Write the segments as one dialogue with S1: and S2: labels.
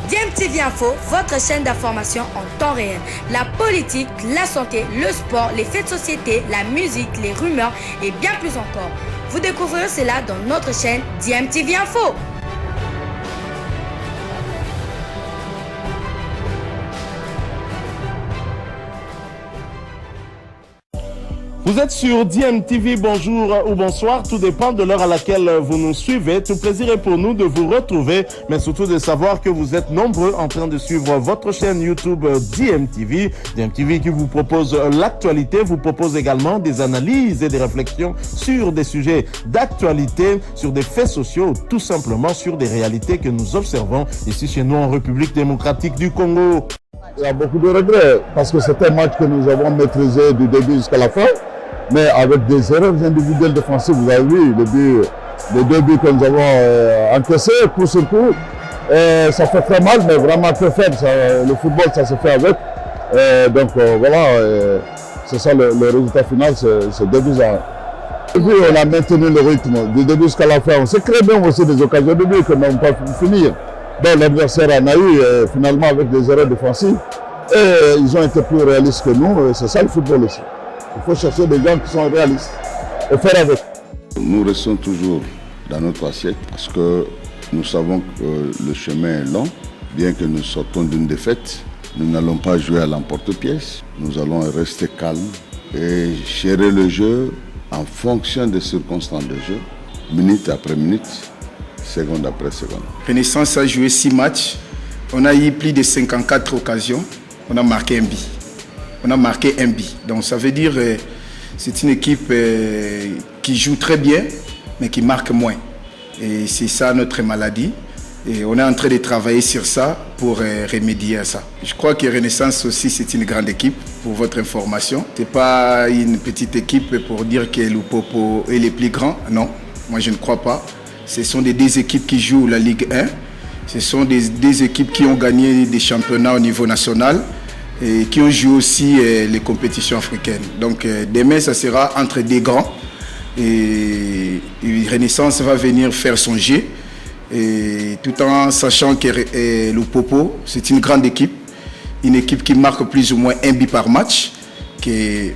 S1: DMTV Info, votre chaîne d'information en temps réel. La politique, la santé, le sport, les faits de société, la musique, les rumeurs et bien plus encore. Vous découvrirez cela dans notre chaîne DMTV Info.
S2: Vous êtes sur DMTV, bonjour ou bonsoir, tout dépend de l'heure à laquelle vous nous suivez. Tout plaisir est pour nous de vous retrouver, mais surtout de savoir que vous êtes nombreux en train de suivre votre chaîne YouTube DMTV. DMTV qui vous propose l'actualité, vous propose également des analyses et des réflexions sur des sujets d'actualité, sur des faits sociaux, tout simplement sur des réalités que nous observons ici chez nous en République démocratique du Congo.
S3: Il y a beaucoup de regrets parce que c'est un match que nous avons maîtrisé du début jusqu'à la fin. Mais avec des erreurs individuelles défensives, vous avez vu les deux buts que nous avons encaissés, coup sur coup. Ça fait très mal, mais vraiment très faible. Le football, ça se fait avec. Donc voilà, c'est ça le résultat final, c'est 2-1. Et puis on a maintenu le rythme du début jusqu'à la fin. On s'est créé bien aussi des occasions de but que nous n'avons pas pu finir. Donc l'adversaire en a eu finalement avec des erreurs défensives. Et ils ont été plus réalistes que nous, c'est ça le football aussi. Il faut chercher des gens qui sont réalistes et faire avec.
S4: Nous restons toujours dans notre assiette parce que nous savons que le chemin est long. Bien que nous sortons d'une défaite, nous n'allons pas jouer à l'emporte-pièce. Nous allons rester calmes et gérer le jeu en fonction des circonstances de jeu, minute après minute, seconde après seconde.
S5: Renaissance a joué 6 matchs. On a eu plus de 54 occasions. On a marqué un but. Donc ça veut dire que c'est une équipe qui joue très bien, mais qui marque moins. Et c'est ça notre maladie. Et on est en train de travailler sur ça pour remédier à ça. Je crois que Renaissance aussi, c'est une grande équipe, pour votre information. Ce n'est pas une petite équipe pour dire que Lupopo est le plus grand. Non, moi je ne crois pas. Ce sont des 2 équipes qui jouent la Ligue 1. Ce sont des équipes qui ont gagné des championnats au niveau national et qui ont joué aussi les compétitions africaines. Donc demain, ça sera entre des grands. Et Renaissance va venir faire son jeu. Et tout en sachant que Lupopo, c'est une grande équipe. Une équipe qui marque plus ou moins un but par match.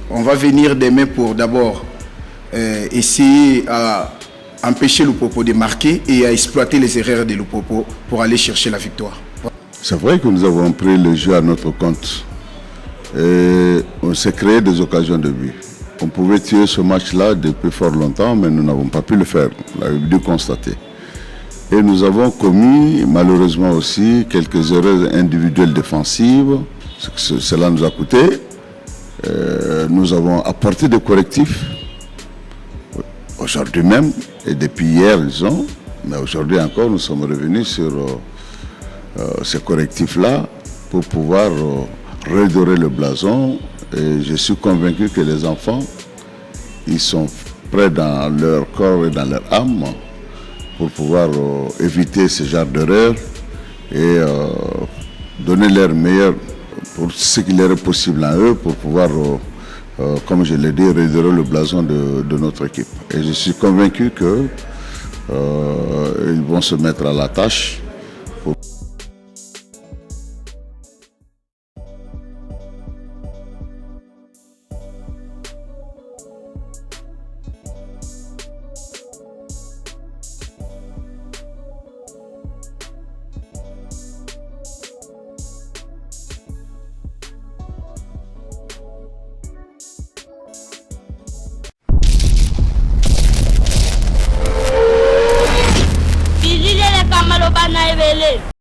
S5: On va venir demain pour d'abord essayer à empêcher Lupopo de marquer et à exploiter les erreurs de Lupopo pour aller chercher la victoire.
S4: C'est vrai que nous avons pris le jeu à notre compte et on s'est créé des occasions de but. On pouvait tuer ce match-là depuis fort longtemps, mais nous n'avons pas pu le faire, on l'avait dû constater. Et nous avons commis malheureusement aussi quelques erreurs individuelles défensives. Cela nous a coûté. Nous avons apporté des correctifs. Aujourd'hui même, et depuis hier, disons, mais aujourd'hui encore, nous sommes revenus sur ces correctifs-là pour pouvoir redorer le blason. Et je suis convaincu que les enfants, ils sont prêts dans leur corps et dans leur âme pour pouvoir éviter ce genre d'erreurs et donner leur meilleur pour ce qu'il leur est possible à eux pour pouvoir comme je l'ai dit, redorer le blason de notre équipe. Et je suis convaincu qu'ils vont se mettre à la tâche.